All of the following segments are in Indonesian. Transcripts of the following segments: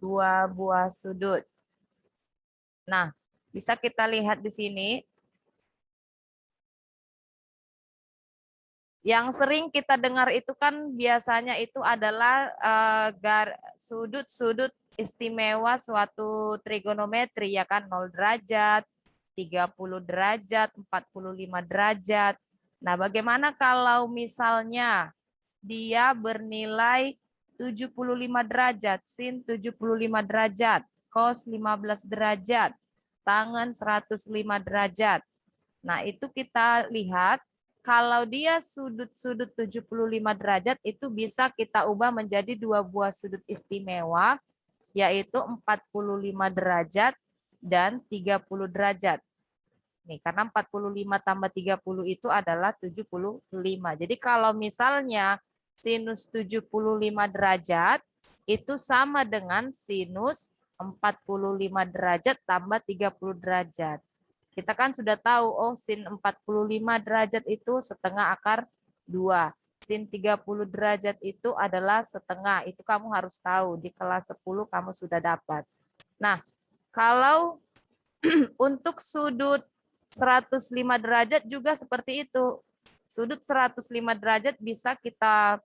2 buah sudut. Nah, bisa kita lihat di sini. Yang sering kita dengar itu kan biasanya itu adalah sudut-sudut istimewa suatu trigonometri ya kan, 0 derajat, 30 derajat, 45 derajat. Nah, bagaimana kalau misalnya dia bernilai 75 derajat, sin 75 derajat, cos 15 derajat, tangen 105 derajat. Nah, itu kita lihat kalau dia sudut-sudut 75 derajat itu bisa kita ubah menjadi 2 buah sudut istimewa, yaitu 45 derajat dan 30 derajat. Nih, karena 45 tambah 30 itu adalah 75. Jadi kalau misalnya sinus 75 derajat itu sama dengan sinus 45 derajat tambah 30 derajat. Kita kan sudah tahu, oh sin 45 derajat itu setengah akar 2. Sin 30 derajat itu adalah setengah. Itu kamu harus tahu. Di kelas 10 kamu sudah dapat. Nah, kalau untuk sudut 105 derajat juga seperti itu. Sudut 105 derajat bisa kita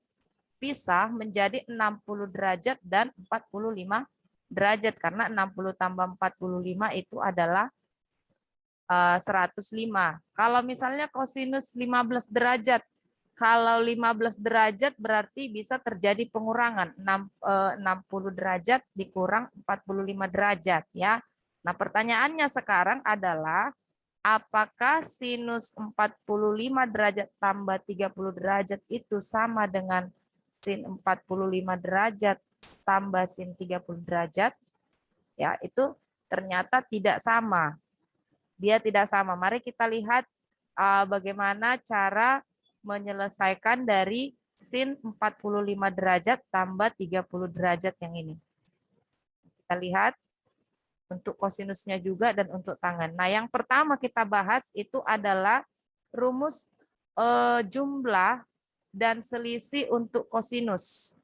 pisah menjadi 60 derajat dan 45 derajat. Karena 60 tambah 45 itu adalah 105. Kalau misalnya kosinus 15 derajat, kalau 15 derajat berarti bisa terjadi pengurangan 60 derajat dikurang 45 derajat ya. Nah, pertanyaannya sekarang adalah apakah sinus 45 derajat tambah 30 derajat itu sama dengan sin 45 derajat tambah sin 30 derajat? Ya, itu ternyata tidak sama. Dia tidak sama. Mari kita lihat bagaimana cara menyelesaikan dari sin 45 derajat tambah 30 derajat yang ini. Kita lihat untuk kosinusnya juga dan untuk tangen. Nah, yang pertama kita bahas itu adalah rumus jumlah dan selisih untuk kosinus.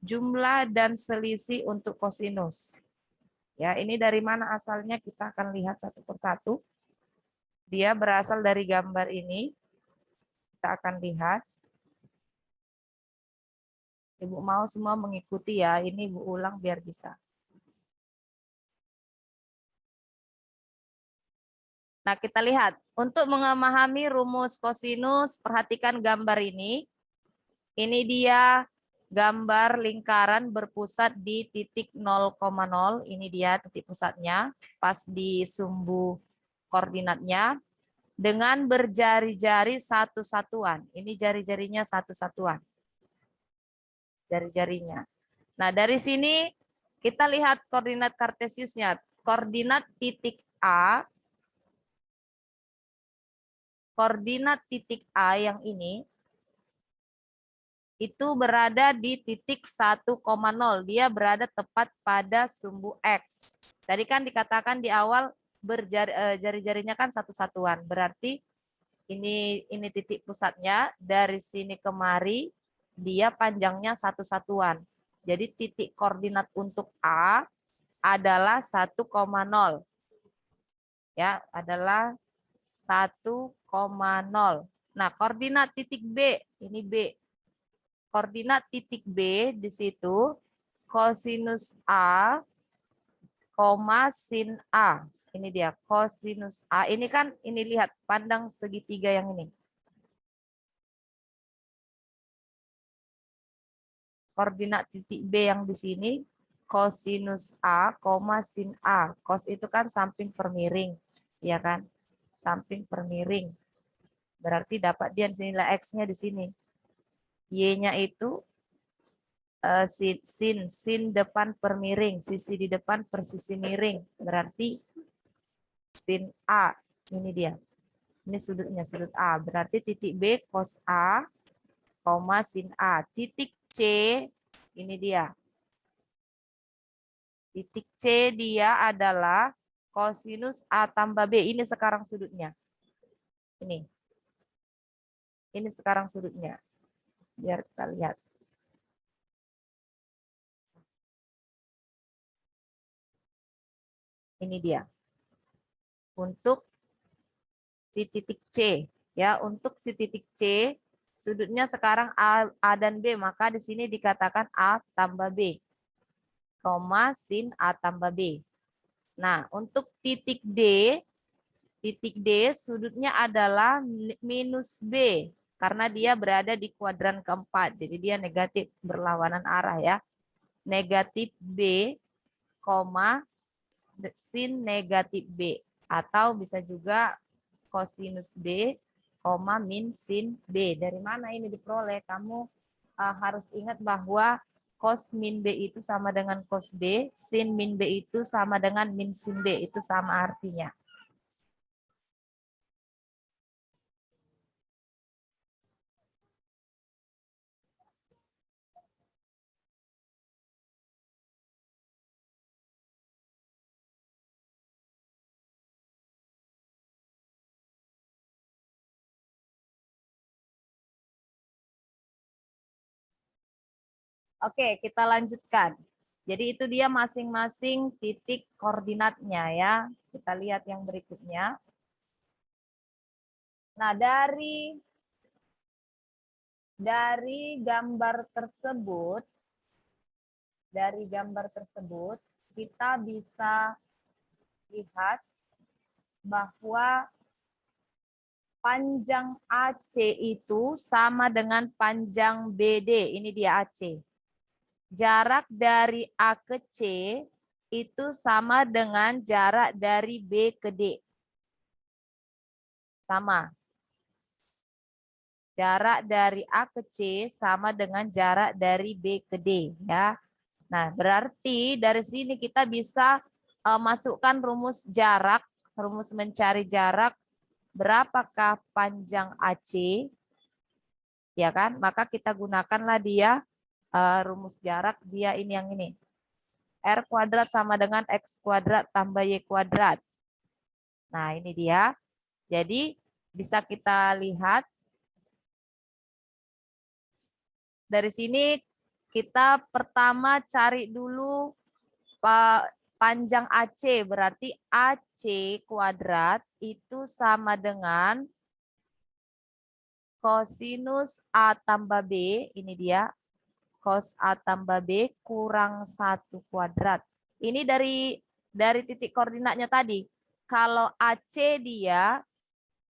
Jumlah dan selisih untuk kosinus. Ya, ini dari mana asalnya kita akan lihat satu persatu. Dia berasal dari gambar ini. Kita akan lihat. Ibu mau semua mengikuti ya. Ini Ibu ulang biar bisa. Nah, kita lihat. Untuk memahami rumus kosinus, perhatikan gambar ini. Ini dia gambar lingkaran berpusat di titik 0,0. Ini dia titik pusatnya. Pas di sumbu koordinatnya. Dengan berjari-jari satu satuan. Ini jari-jarinya satu satuan. Jari-jarinya. Nah, dari sini kita lihat koordinat kartesiusnya. Koordinat titik A. Koordinat titik A yang ini itu berada di titik 1,0. Dia berada tepat pada sumbu X. Tadi kan dikatakan di awal jari-jarinya kan satu satuan. Berarti ini titik pusatnya, dari sini kemari dia panjangnya satu satuan. Jadi titik koordinat untuk A adalah 1,0. Ya, adalah 1,0. Nah, koordinat titik B, ini B. Koordinat titik B di situ kosinus A, sin A. Ini dia kosinus A. Ini kan, ini lihat pandang segitiga yang ini. Koordinat titik B yang di sini kosinus A, sin A. Cos itu kan samping per miring, ya kan? Samping per miring. Berarti dapat dia nilai X-nya di sini. Y-nya itu sin depan per miring, sisi di depan per sisi miring. Berarti sin A. Ini dia. Ini sudutnya, sudut A. Berarti titik B cos A, sin A. Titik C, ini dia. Titik C dia adalah kosinus A tambah B. Ini sekarang sudutnya. Ini. Ini sekarang sudutnya. Biar kita lihat. Ini dia. Untuk si titik C. Ya, untuk si titik C, sudutnya sekarang A dan B, maka di sini dikatakan A tambah B, koma sin A tambah B. Nah, untuk titik D sudutnya adalah minus B, karena dia berada di kuadran keempat, jadi dia negatif berlawanan arah ya. Negatif B, koma sin negatif B, atau bisa juga kosinus B, koma min sin B. Dari mana ini diperoleh? Kamu harus ingat bahwa cos min B itu sama dengan cos B, sin min B itu sama dengan min sin B, itu sama artinya. Oke, kita lanjutkan. Jadi itu dia masing-masing titik koordinatnya ya. Kita lihat yang berikutnya. Nah, dari gambar tersebut, kita bisa lihat bahwa panjang AC itu sama dengan panjang BD. Ini dia AC. Jarak dari A ke C itu sama dengan jarak dari B ke D. Sama. Jarak dari A ke C sama dengan jarak dari B ke D. Ya. Nah, berarti dari sini kita bisa masukkan rumus jarak, rumus mencari jarak. Berapakah panjang AC? Ya kan? Maka kita gunakanlah dia rumus jarak, dia ini yang ini. R kuadrat sama dengan X kuadrat tambah Y kuadrat. Nah, ini dia. Jadi bisa kita lihat dari sini, kita pertama cari dulu panjang AC, berarti AC kuadrat itu sama dengan kosinus A tambah B, ini dia, cos A tambah B kurang 1 kuadrat. Ini dari titik koordinatnya tadi. Kalau AC dia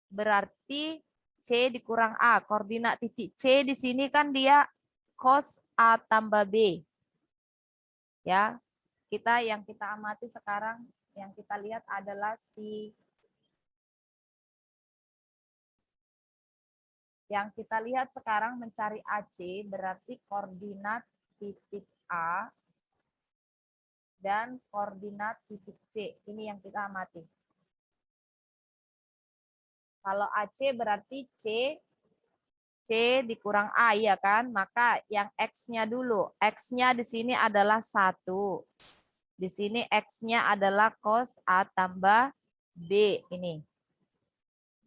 berarti C dikurang A. Koordinat titik C di sini kan dia cos A tambah B. Ya, yang kita amati sekarang, yang kita lihat adalah yang kita lihat sekarang mencari AC, berarti koordinat titik A dan koordinat titik C. Ini yang kita amati. Kalau AC berarti C dikurang A, ya kan? Maka yang X-nya dulu. X-nya di sini adalah 1. Di sini X-nya adalah cos A tambah B ini.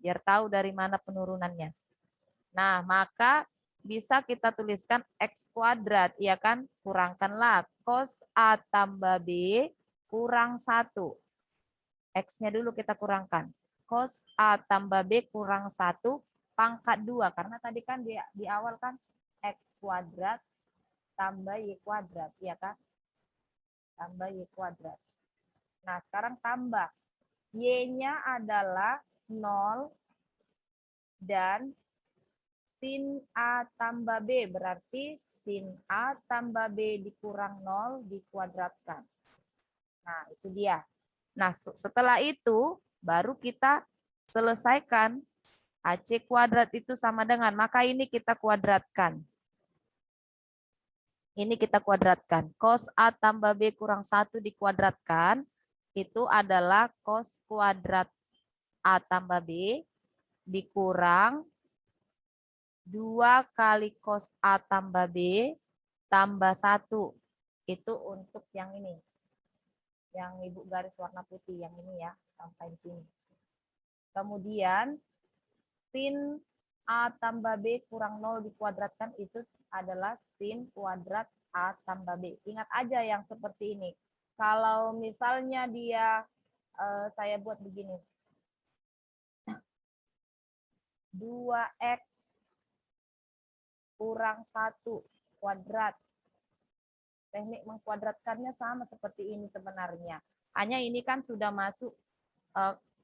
Biar tahu dari mana penurunannya. Nah, maka bisa kita tuliskan X kuadrat, ya kan? Kurangkanlah cos A tambah B kurang 1. X-nya dulu kita kurangkan. Cos A tambah B kurang 1 pangkat 2. Karena tadi kan di awal kan X kuadrat tambah Y kuadrat, ya kan? Tambah Y kuadrat. Nah, sekarang tambah. Y-nya adalah 0 dan sin A tambah B. Berarti sin A tambah B dikurang 0 dikuadratkan. Nah, itu dia. Nah, setelah itu baru kita selesaikan. AC kuadrat itu sama dengan, maka ini kita kuadratkan. Ini kita kuadratkan. Cos A tambah B kurang 1 dikuadratkan, itu adalah cos kuadrat A tambah B dikurang 2 kali cos A tambah B tambah 1. Itu untuk yang ini. Yang Ibu garis warna putih, yang ini ya, sampai di sini. Kemudian, sin A tambah B kurang 0 dikuadratkan itu adalah sin kuadrat A tambah B. Ingat aja yang seperti ini. Kalau misalnya dia saya buat begini. 2x kurang 1 kuadrat. Teknik mengkuadratkannya sama seperti ini sebenarnya. Hanya ini kan sudah masuk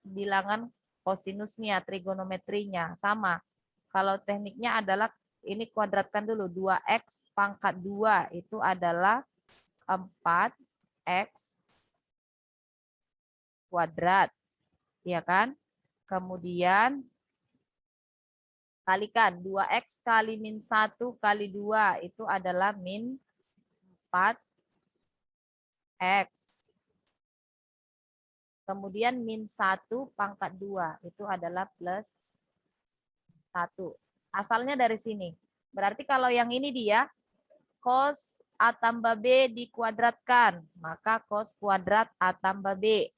bilangan kosinusnya, trigonometrinya. Sama. Kalau tekniknya adalah ini kuadratkan dulu. 2x pangkat 2 itu adalah 4x kuadrat. Ya kan? Kemudian kalikan 2x kali min 1 kali 2 itu adalah min 4x. Kemudian min 1 pangkat 2 itu adalah plus 1. Asalnya dari sini. Berarti kalau yang ini dia cos A tambah B dikuadratkan. Maka cos kuadrat A tambah B.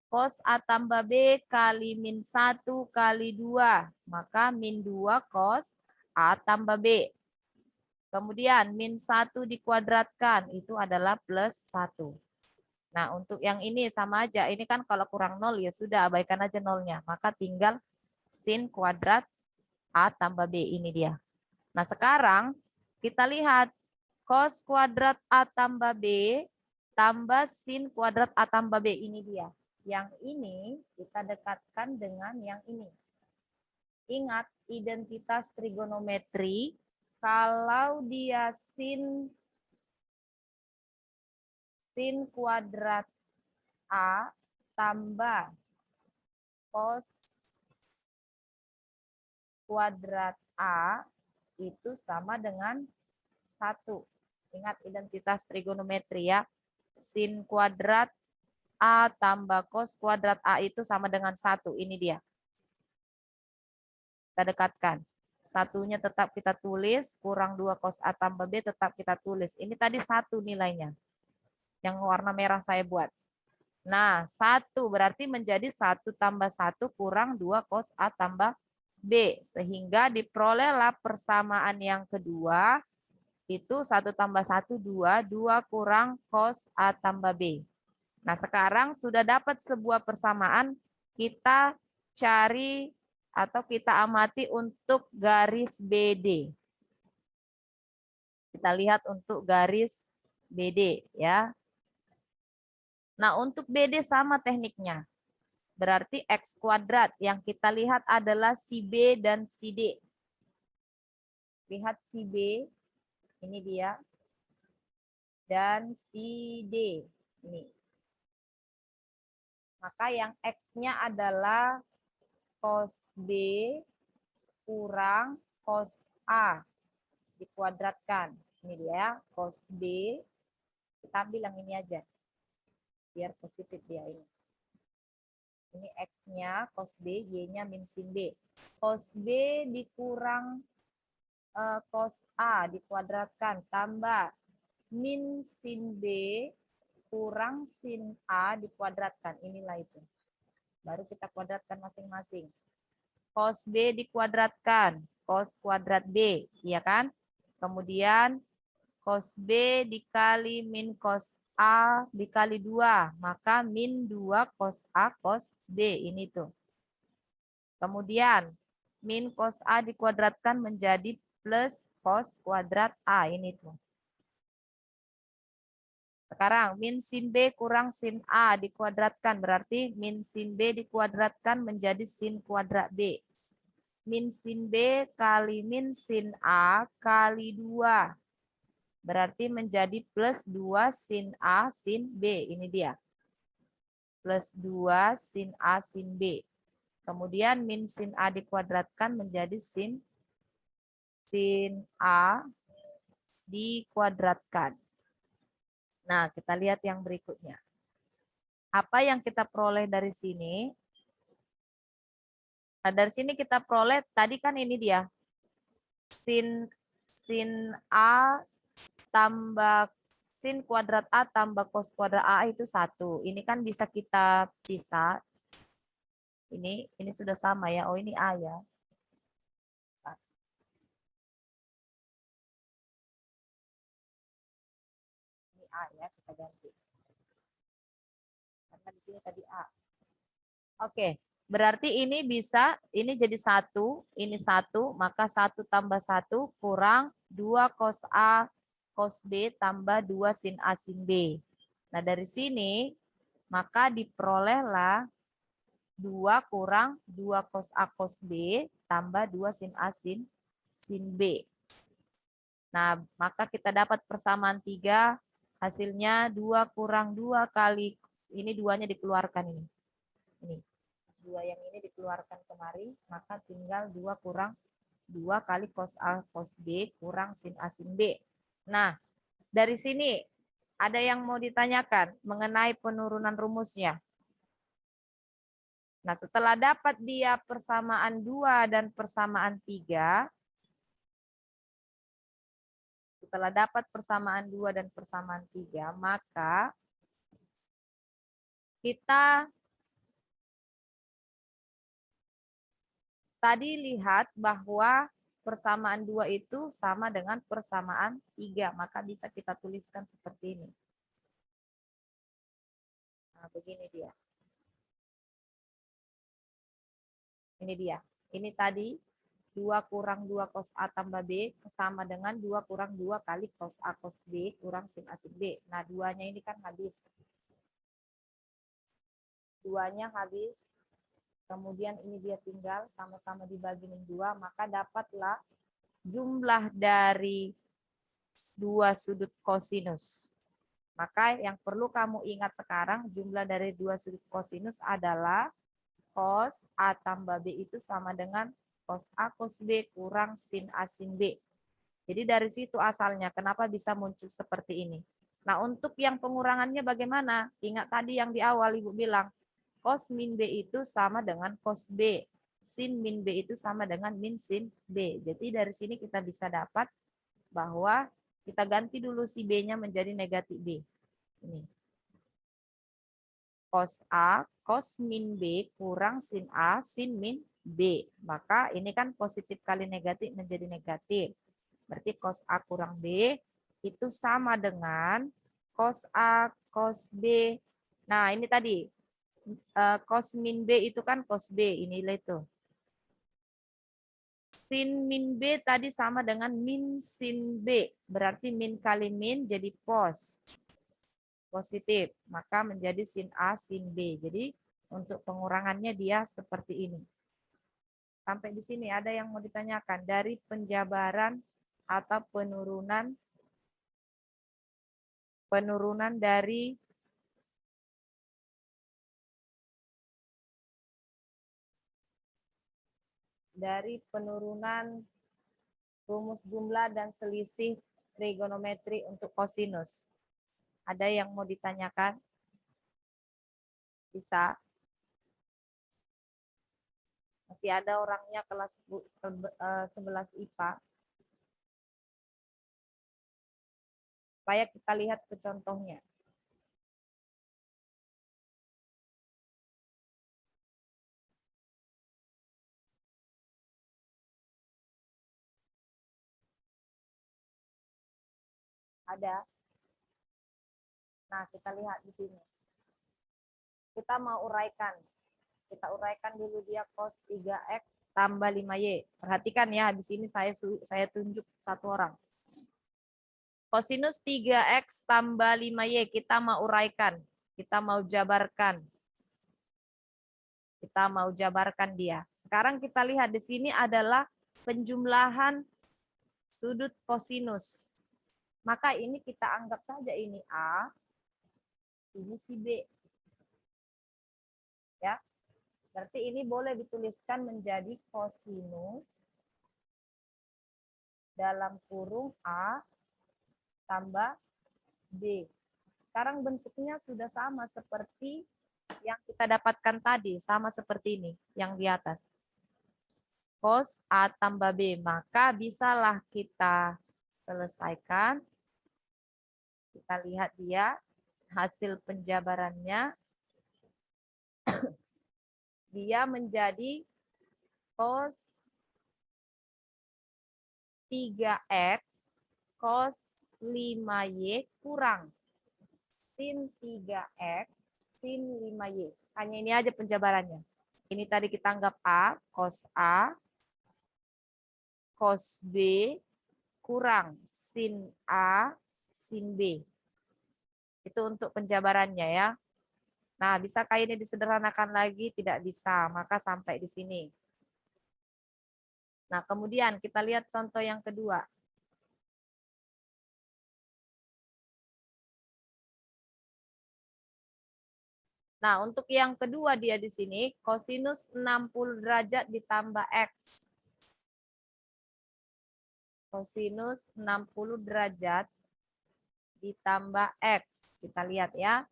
Cos A tambah B kali min 1 kali 2. Maka min 2 cos A tambah B. Kemudian min 1 dikuadratkan itu adalah plus 1. Nah, untuk yang ini sama aja. Ini kan kalau kurang 0 ya sudah abaikan aja nolnya. Maka tinggal sin kuadrat A tambah B ini dia. Nah, sekarang kita lihat cos kuadrat A tambah B tambah sin kuadrat A tambah B ini dia. Yang ini kita dekatkan dengan yang ini. Ingat identitas trigonometri kalau dia sin kuadrat A tambah cos kuadrat A itu sama dengan 1. Ingat identitas trigonometri ya. Sin kuadrat A tambah cos kuadrat A itu sama dengan 1. Ini dia. Kita dekatkan. Satunya tetap kita tulis, kurang 2 cos A tambah B tetap kita tulis. Ini tadi 1 nilainya. Yang warna merah saya buat. Nah, 1 berarti menjadi 1 tambah 1 kurang 2 cos A tambah B. Sehingga diperolehlah persamaan yang kedua. Itu 1 tambah 1, 2. 2 kurang cos A tambah B. Nah, sekarang sudah dapat sebuah persamaan. Kita cari atau kita amati untuk garis BD. Kita lihat untuk garis BD ya. Nah, untuk BD sama tekniknya. Berarti X kuadrat yang kita lihat adalah si B dan si D. Lihat si B, ini dia. Dan si D, ini. Maka yang X-nya adalah cos B kurang cos A dikuadratkan. Ini dia, cos B. Kita ambil yang ini aja. Biar positif dia ini. Ini X-nya, cos B, Y-nya min sin B. Cos B dikurang cos A dikuadratkan. Tambah min sin B kurang sin A dikuadratkan. Inilah itu. Baru kita kuadratkan masing-masing. Cos B dikuadratkan. Cos kuadrat B. Iya kan? Kemudian cos B dikali min cos A dikali 2. Maka min 2 cos A cos B. Ini tuh. Kemudian min cos A dikuadratkan menjadi plus cos kuadrat A. Ini tuh. Sekarang min sin B kurang sin A dikuadratkan. Berarti min sin B dikuadratkan menjadi sin kuadrat B. Min sin B kali min sin A kali 2. Berarti menjadi plus 2 sin A sin B. Ini dia. Plus 2 sin A sin B. Kemudian min sin A dikuadratkan menjadi sin A dikuadratkan. Nah, kita lihat yang berikutnya. Apa yang kita peroleh dari sini? Nah, dari sini kita peroleh, tadi kan ini dia. Sin A tambah sin kuadrat A tambah cos kuadrat A itu 1. Ini kan bisa kita pisah. Ini sudah sama ya. Oh, ini A ya. Ini A ya, kita ganti. Karena di sini tadi A. Oke, berarti ini bisa, ini jadi 1, ini 1, maka 1 tambah 1 kurang 2 cos A, cos B tambah 2 sin A, sin B. Nah, dari sini, maka diperolehlah 2 kurang 2 cos A, cos B tambah 2 sin A, sin B. Nah, maka kita dapat persamaan 3, hasilnya 2 kurang 2 kali, ini 2-nya dikeluarkan ini. Ini, 2 yang ini dikeluarkan kemari, maka tinggal 2 kurang 2 kali cos A, cos B kurang sin A, sin B. Nah, dari sini ada yang mau ditanyakan mengenai penurunan rumusnya. Nah, setelah dapat dia persamaan 2 dan persamaan 3, setelah dapat persamaan 2 dan persamaan 3, maka kita tadi lihat bahwa persamaan 2 itu sama dengan persamaan 3. Maka bisa kita tuliskan seperti ini. Nah, begini dia. Ini dia. Ini tadi 2 kurang 2 cos A tambah B sama dengan 2 kurang 2 kali cos A cos B kurang sin A sin B. Nah, 2-nya ini kan habis. 2-nya habis. Kemudian ini dia tinggal sama-sama dibagi dengan 2, maka dapatlah jumlah dari 2 sudut kosinus. Maka yang perlu kamu ingat sekarang, jumlah dari 2 sudut kosinus adalah cos A tambah B itu sama dengan cos A cos B kurang sin A sin B. Jadi dari situ asalnya kenapa bisa muncul seperti ini. Nah, untuk yang pengurangannya bagaimana? Ingat tadi yang di awal Ibu bilang, cos min B itu sama dengan cos B. Sin min B itu sama dengan min sin B. Jadi dari sini kita bisa dapat bahwa kita ganti dulu si B-nya menjadi negatif B. Ini. Cos A, cos min B kurang sin A, sin min B. Maka ini kan positif kali negatif menjadi negatif. Berarti cos A kurang B itu sama dengan cos A, cos B. Nah, ini tadi. Cos min B itu kan cos B. Inilah itu. Sin min B tadi sama dengan min sin B. Berarti min kali min jadi pos. Positif, maka menjadi sin A, sin B. Jadi untuk pengurangannya dia seperti ini. Sampai di sini ada yang mau ditanyakan dari penjabaran atau penurunan dari penurunan rumus jumlah dan selisih trigonometri untuk kosinus. Ada yang mau ditanyakan? Bisa. Masih ada orangnya kelas 11 IPA. Supaya kita lihat ke contohnya. Ada. Nah, kita lihat di sini. Kita mau uraikan. Kita uraikan dulu dia cos 3X tambah 5Y. Perhatikan ya, habis ini saya tunjuk satu orang. Kosinus 3X tambah 5Y kita mau uraikan. Kita mau jabarkan. Kita mau jabarkan dia. Sekarang kita lihat di sini adalah penjumlahan sudut kosinus. Maka ini kita anggap saja ini A, ini si B. Ya. Berarti ini boleh dituliskan menjadi kosinus dalam kurung A tambah B. Sekarang bentuknya sudah sama seperti yang kita dapatkan tadi. Sama seperti ini yang di atas. Cos A tambah B. Maka bisalah kita selesaikan. Kita lihat dia hasil penjabarannya. Dia menjadi cos 3X cos 5Y kurang sin 3X sin 5Y. Hanya ini aja penjabarannya. Ini tadi kita anggap A, cos B, kurang sin A, sin B. Itu untuk penjabarannya ya. Nah, bisakah ini disederhanakan lagi? Tidak bisa, maka sampai di sini. Nah, kemudian kita lihat contoh yang kedua. Nah, untuk yang kedua dia di sini, kosinus 60 derajat ditambah X. Kosinus 60 derajat ditambah X. Kita lihat ya.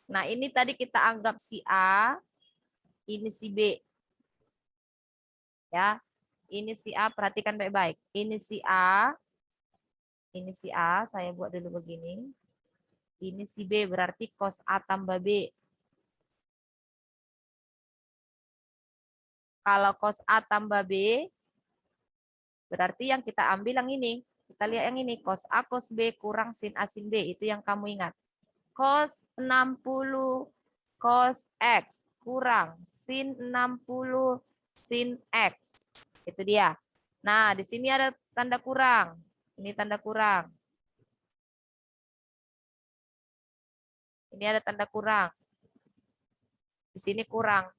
Nah, ini tadi kita anggap si A, ini si B. Ya, ini si A, perhatikan baik-baik. Ini si A, saya buat dulu begini. Ini si B, berarti cos A tambah B. Kalau cos A tambah B, berarti yang kita ambil yang ini. Kita lihat yang ini, cos A cos B kurang sin A sin B. Itu yang kamu ingat. Cos 60 cos X kurang sin 60 sin X. Itu dia. Nah, di sini ada tanda kurang. Ini tanda kurang. Ini ada tanda kurang. Di sini kurang.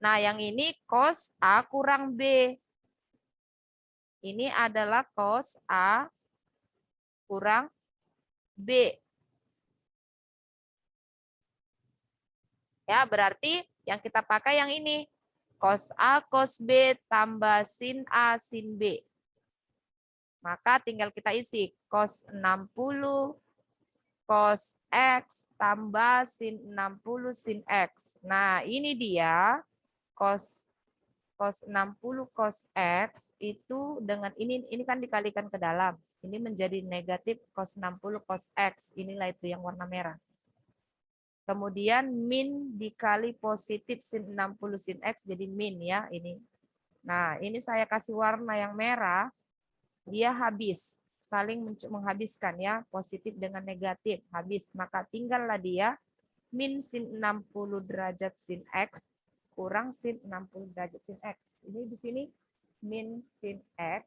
Nah, yang ini cos A kurang B. Ini adalah cos A kurang B. Ya, berarti yang kita pakai yang ini. Cos A, cos B, tambah sin A, sin B. Maka tinggal kita isi. Cos 60, cos X, tambah sin 60, sin X. Nah, ini dia. Cos 60 cos X itu dengan ini kan dikalikan ke dalam. Ini menjadi negatif cos 60 cos X. Inilah itu yang warna merah. Kemudian min dikali positif sin 60 sin X jadi min ya ini. Nah, ini saya kasih warna yang merah. Dia habis. Saling menghabiskan ya. Positif dengan negatif. Habis. Maka tinggallah dia min sin 60 derajat sin X kurang sin 60 derajat sin X. Ini di sini min sin X.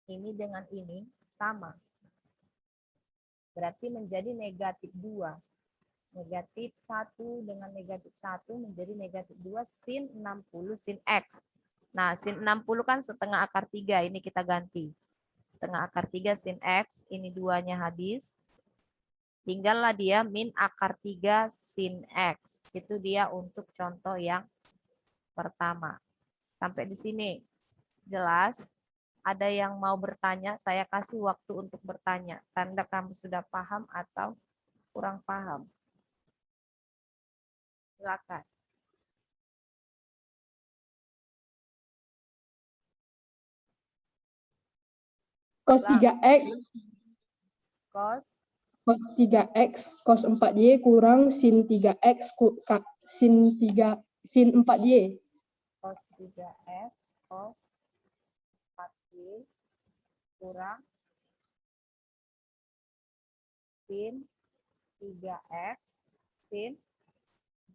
Ini dengan ini sama. Berarti menjadi negatif 2. Negatif 1 dengan negatif 1 menjadi negatif 2 sin 60 sin X. Nah, sin 60 kan setengah akar 3. Ini kita ganti. Setengah akar 3 sin X. Ini 2-nya habis. Tinggallah dia min akar 3 sin X. Itu dia untuk contoh yang pertama. Sampai di sini jelas? Ada yang mau bertanya? Saya kasih waktu untuk bertanya. Tanda kamu sudah paham atau kurang paham. Silakan. Cos 3X. Cos 3X cos 4Y kurang sin 3X sin 4Y. cos 3X cos 4Y kurang sin 3X sin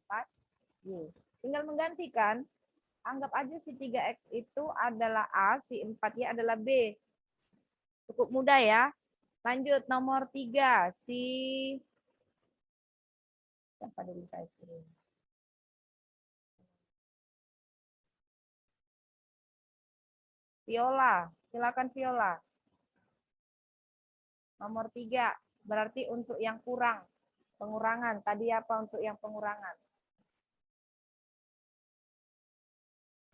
4Y. Tinggal menggantikan. Anggap aja si 3X itu adalah A, si 4Y adalah B. Cukup mudah ya. Lanjut nomor 3. Si siapa dulu saya kirim? Viola. Silakan Viola. Nomor 3. Berarti untuk yang kurang. Pengurangan. Tadi apa untuk yang pengurangan?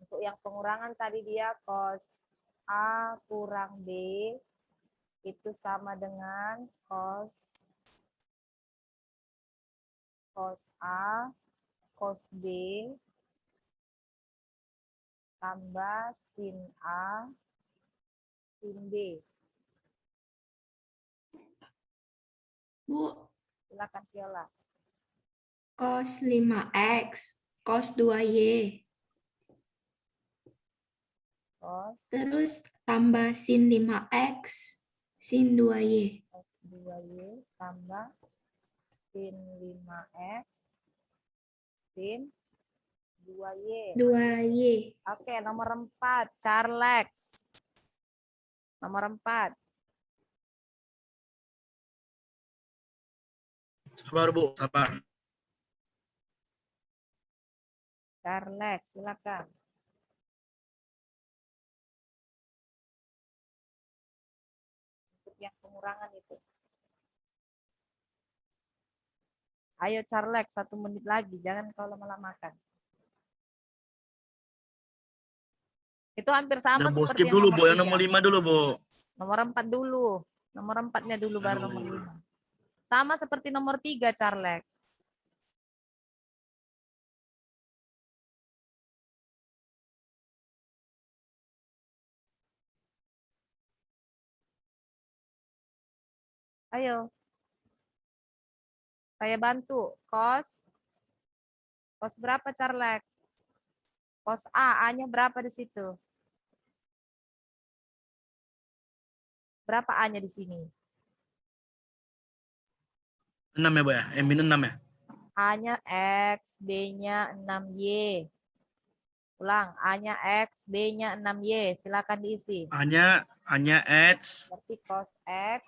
Untuk yang pengurangan tadi dia cos A kurang B itu sama dengan cos A cos B tambah sin A sin B. Bu, Silakan Viola. cos 5X, cos 2Y. Cos Terus tambah sin 5X, sin 2Y. cos 2Y tambah sin 5X, sin 2Y. 2Y. Oke, nomor 4, Charles. Nomor 4. Sabar Bu, sabar. Charles, silakan. Untuk yang pengurangan itu. Ayo Charles, 1 menit lagi. Jangan kau lama-lamakan. Itu hampir sama Udah Bu, seperti skip yang dulu nomor Bu, yang 3. nomor 5 dulu Bu. Nomor 4 dulu. Nomor 4-nya dulu baru nomor 5. Sama seperti nomor 3, Charles. Ayo. Saya bantu. Cos berapa, Charles? Cos A, A-nya berapa di situ? Berapa A-nya di sini? 6 ya Bu ya, min 6 ya. A-nya X, B-nya 6Y. Ulang, A-nya X, B-nya 6Y. Silakan diisi. A-nya X, Berarti cos X,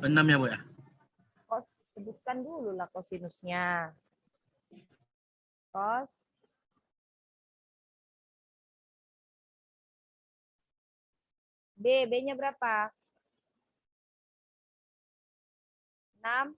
6 ya Bu ya. cos, sebutkan dulu lah kosinusnya. Cos B, B-nya berapa? 6.